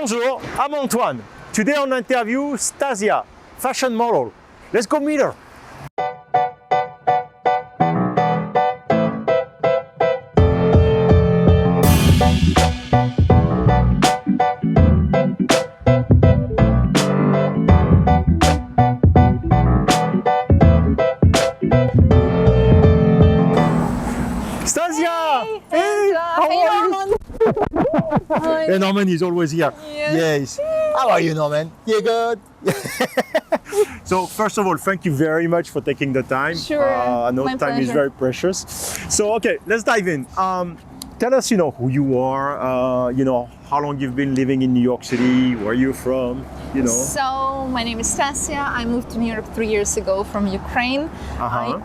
Bonjour, I'm Antoine. Today on interview, Stasia, fashion model. Let's go meet her. Stasia! Hey, how are you? Hi. And Norman is always here. Yes. Yes. How are you, Norman? You good? So first of all, thank you very much for taking the time. Sure. I know My time is pleasure. very precious. So okay, let's dive in. Tell us, who you are. How long you've been living in New York City. Where you're from. So, my name is Stasia. I moved to New York 3 years ago from Ukraine.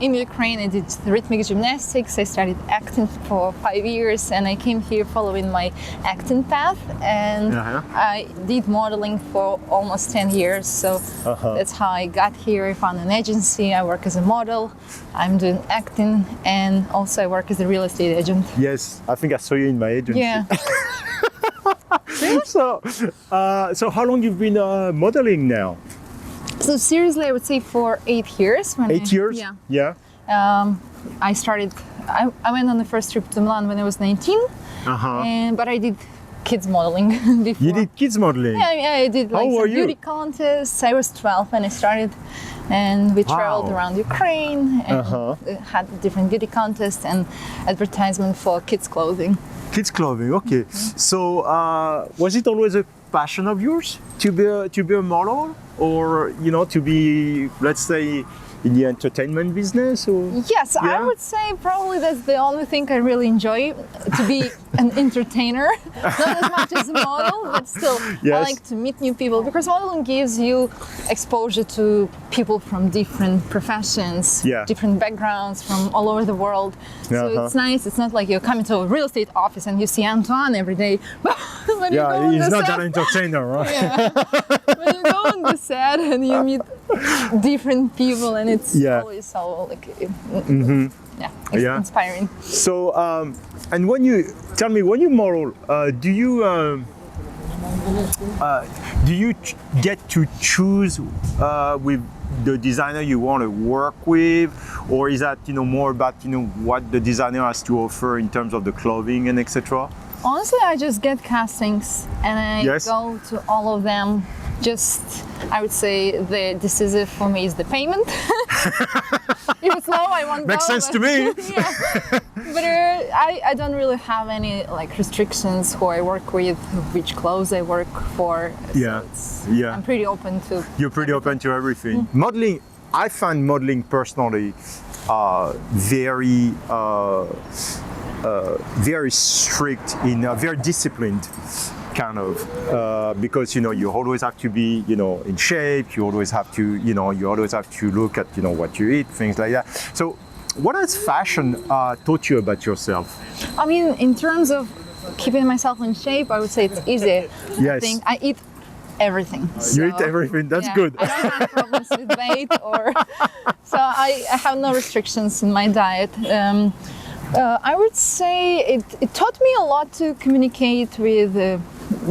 In Ukraine, I did rhythmic gymnastics. I studied acting for 5 years, and I came here following my acting path. And I did modeling for almost 10 years. So that's how I got here. I found an agency. I work as a model. I'm doing acting, and also I work as a real estate agent. Yes, I think I saw you in my agency. Yeah. So how long you've been modeling now? So seriously, I would say for 8 years. 8 years? Yeah. Yeah. I started. I went on the first trip to Milan when I was 19, but I did kids modeling before. You did kids modeling? Yeah, I did like How were some you? beauty contests. I was 12 when I started, and we traveled around Ukraine and had different beauty contests and advertisement for kids clothing. Kids clothing, okay. So was it always a passion of yours to be a model, or to be, let's say, in the entertainment business? Or? Yes, I would say probably that's the only thing I really enjoy, to be an entertainer. Not as much as a model, but still, I like to meet new people, because modeling gives you exposure to people from different professions, different backgrounds from all over the world. So it's nice. It's not like you're coming to a real estate office and you see Antoine every day. He's not an entertainer, right? Yeah. When you go on the set and you meet different people, and it's always so like, inspiring. So, and when you tell me, when you model, do you get to choose with the designer you want to work with, or is that more about what the designer has to offer in terms of the clothing and etc.? Honestly, I just get castings and I go to all of them. Just, I would say the decisive for me is the payment. If it's low, I won't go. Makes sense to me. But I don't really have any restrictions who I work with, which clothes I work for. So I'm pretty open to. You're pretty open to everything. Modeling, I find modeling personally very strict, very disciplined. Kind of, because you always have to be in shape. You always have to look at what you eat, things like that. So, what has fashion taught you about yourself? I mean, in terms of keeping myself in shape, I would say it's easy. Yes. I think I eat everything. You eat everything. That's good. I don't have problems with weight, so I have no restrictions in my diet. I would say it taught me a lot to communicate with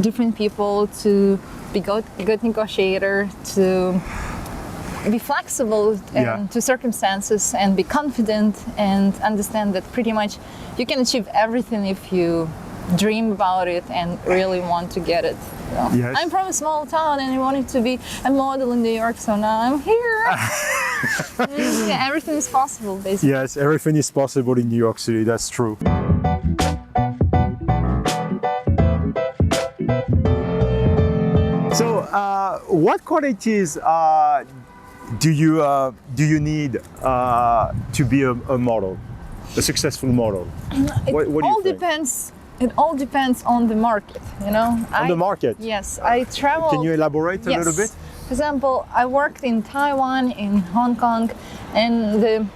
different people, to be a good negotiator, to be flexible to circumstances, and be confident, and understand that pretty much you can achieve everything if you dream about it and really want to get it. I'm from a small town and I wanted to be a model in New York, so now I'm here. Everything is possible, basically. Yes, everything is possible in New York City, that's true. So, what qualities do you need to be a model, a successful model? What do you think? It all depends on the market, On the market? Yes, I travel. Can you elaborate a little bit? For example, I worked in Taiwan, in Hong Kong, and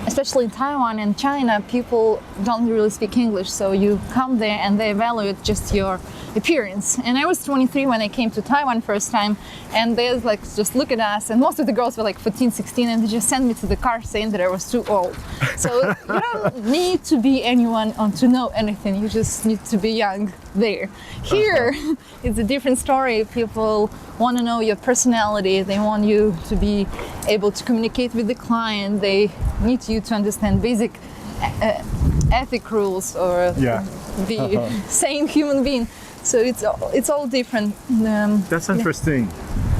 especially in Taiwan and China, people don't really speak English. So you come there and they evaluate just your appearance. And I was 23 when I came to Taiwan first time, and they like just look at us, and most of the girls were like 14, 16, and they just sent me to the car saying that I was too old. So you don't need to be anyone to know anything. You just need to be young there. Here, it's a different story. People want to know your personality. They want you to be able to communicate with the client. They need you to understand basic ethic rules or be sane human being. So it's all different. That's interesting.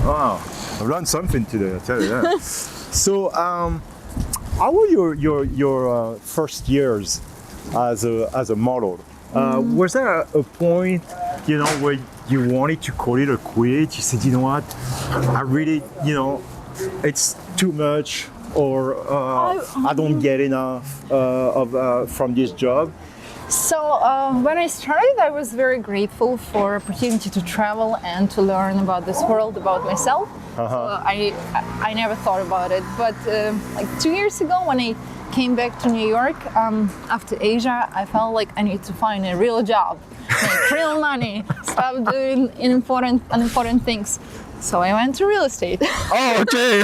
Wow, I learned something today. I tell you that. So, how were your first years as a model? Was there a point, you know, where you wanted to call it a quit? You said, you know what, I really, you know, it's too much, or I don't get enough from this job. So when I started, I was very grateful for opportunity to travel and to learn about this world, about myself. So I never thought about it. But like 2 years ago, when I came back to New York after Asia, I felt like I need to find a real job, make real money, stop doing unimportant things. So I went to real estate. Oh, okay.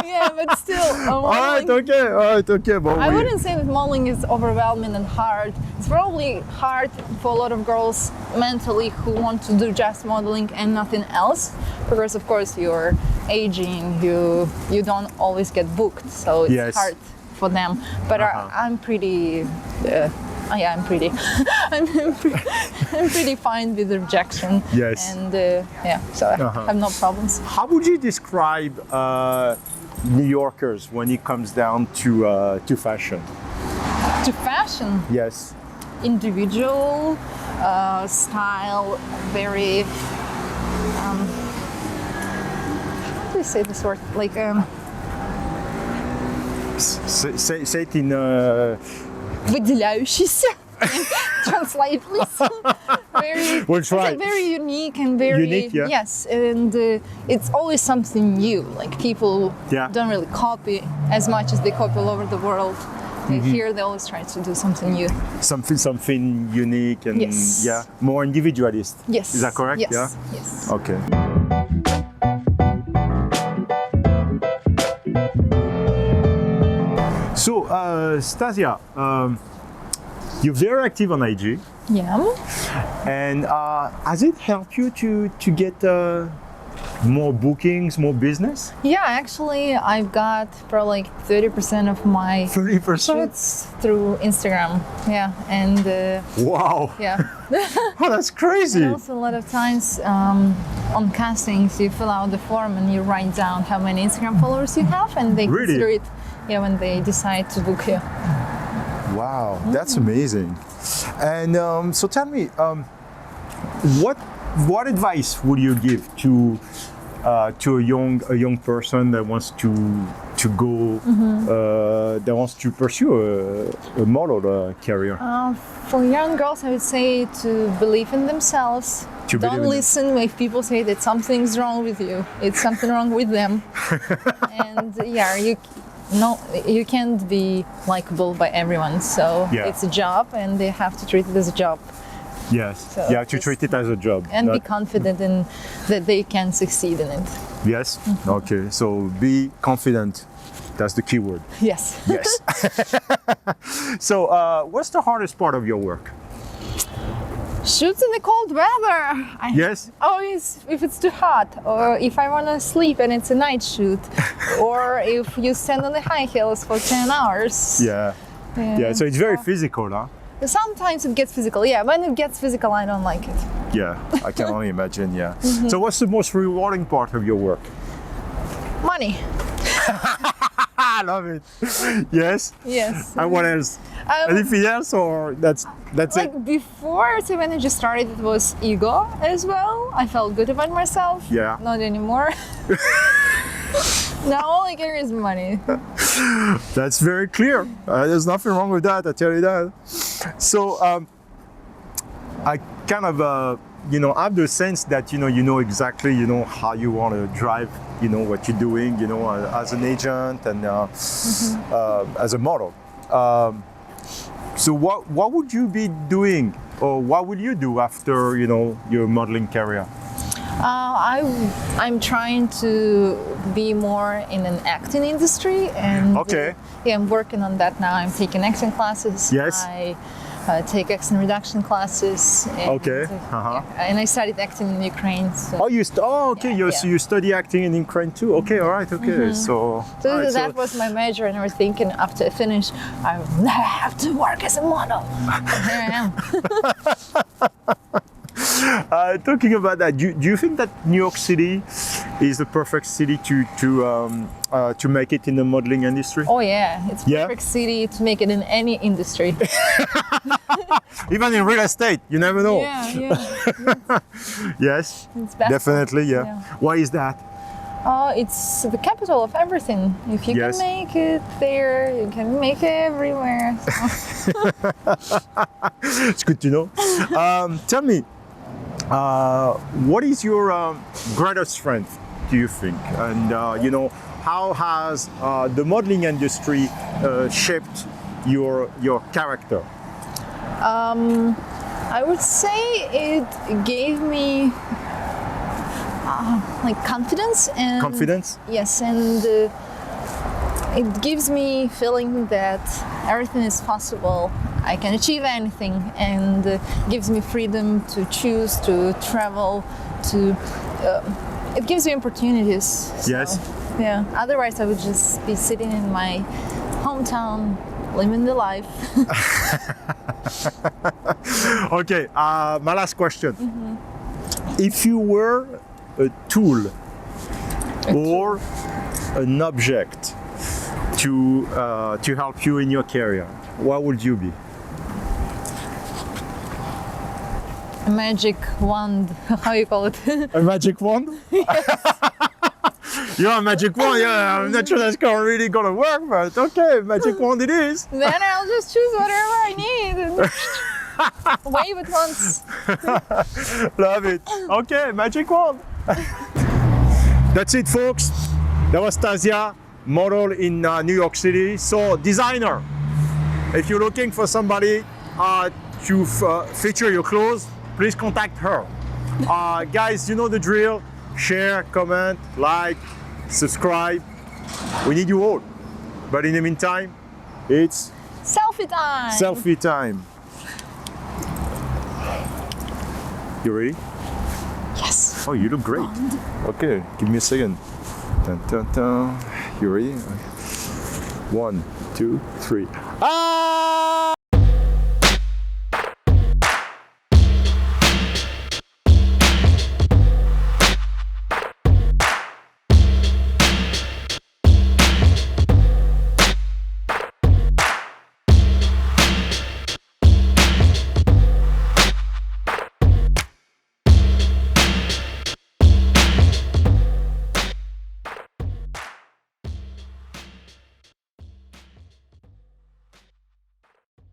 Yeah, but still. All right, okay. But I wouldn't say that modeling is overwhelming and hard. It's probably hard for a lot of girls mentally who want to do just modeling and nothing else, because of course you're aging, you don't always get booked, so it's hard for them. But I'm pretty. I'm pretty. I'm pretty fine with the rejection. Yes. And so I have no problems. How would you describe New Yorkers when it comes down to fashion? To fashion? Yes. Individual, style, very. How do you say this word? Like. Say it in. Выделяющийся. Translate, please. We'll try. It's very unique and very unique, yeah. Yes, and it's always something new. Like people don't really copy as much as they copy all over the world. Here they always try to do something new. Something unique and more individualist. Yes. Is that correct? Yes. Yeah. Yes. Okay. So, Stasia, you're very active on IG. Yeah. And has it helped you to get more bookings, more business? Yeah, actually, I've got probably like 30% of my 30% shoots through Instagram. Yeah, and wow. Yeah. Oh, that's crazy. And also, a lot of times on castings, you fill out the form and you write down how many Instagram followers you have, and they consider it. Yeah, when they decide to book you. Wow, that's amazing. And so tell me, what advice would you give to a young person that wants to go that wants to pursue a model career? For young girls, I would say to believe in themselves. Don't listen if people say that something's wrong with you. It's something wrong with them. And you can't be likable by everyone, so it's a job and they have to treat it as a job. Yes, so you have to treat it as a job. And be confident in that they can succeed in it. Yes, okay, so be confident, that's the key word. Yes. Yes. So what's the hardest part of your work? Shoots in the cold weather. Yes. Always, if it's too hot, or if I want to sleep and it's a night shoot, or if you stand on the high heels for 10 hours. Yeah. So it's very physical, huh? Sometimes it gets physical. Yeah, when it gets physical, I don't like it. Yeah, I can only imagine. Yeah. So what's the most rewarding part of your work? Money. I love it. Yes. Yes. And what else? Anything else, or that's like it? Before, so when I just started, it was ego as well. I felt good about myself. Yeah. Not anymore. Now all I care is money. That's very clear. There's nothing wrong with that. I tell you that. So I kind of I have the sense that you know exactly how you want to drive what you're doing as an agent and as a model. So what would you be doing or what will you do after, you know, your modeling career? I'm trying to be more in an acting industry, and Okay. yeah, I'm working on that now. I'm taking acting classes. Yes. I take accent reduction classes. And, Okay. Uh-huh. yeah, and I studied acting in Ukraine. So, Okay. Yeah, So yeah. you study acting in Ukraine too. Okay, all right. Okay, so. so all right, that was my major, and I was thinking after I finish, I will never have to work as a model. And here I am. Talking about that, do you think that New York City is the perfect city to make it in the modeling industry? Oh yeah, it's Yeah? perfect city to make it in any industry. Even in real estate, you never know. Yeah. Yes, It's best. definitely. Yeah. Yeah. Why is that? It's the capital of everything. If you Yes. can make it there, you can make it everywhere. So. It's good to know. Tell me, what is your greatest strength, do you think? And you know, how has the modeling industry shaped your character? I would say it gave me like confidence and Confidence? Yes, and it gives me feeling that everything is possible. I can achieve anything, and gives me freedom to choose to travel. It gives me opportunities. So, Yes. Yeah. Otherwise, I would just be sitting in my hometown, living the life. Okay, my last question. If you were a tool or an object to help you in your career, what would you be? A magic wand. How you call it? A magic wand? You're a magic wand, yeah. I'm not sure that's really gonna work, but okay, magic wand it is. Then I'll just choose whatever I need and wave it once. Love it. Okay, magic wand. That's it, folks. That was Stasia, model in New York City. So, designer. If you're looking for somebody to feature your clothes, please contact her. Guys, you know the drill. Share, comment, like, subscribe. We need you all. But in the meantime, it's Selfie time. selfie time. You ready? Yes. Oh, you look great. Okay, give me a second. Dun, dun, dun. You ready? 1, 2, 3. Ah!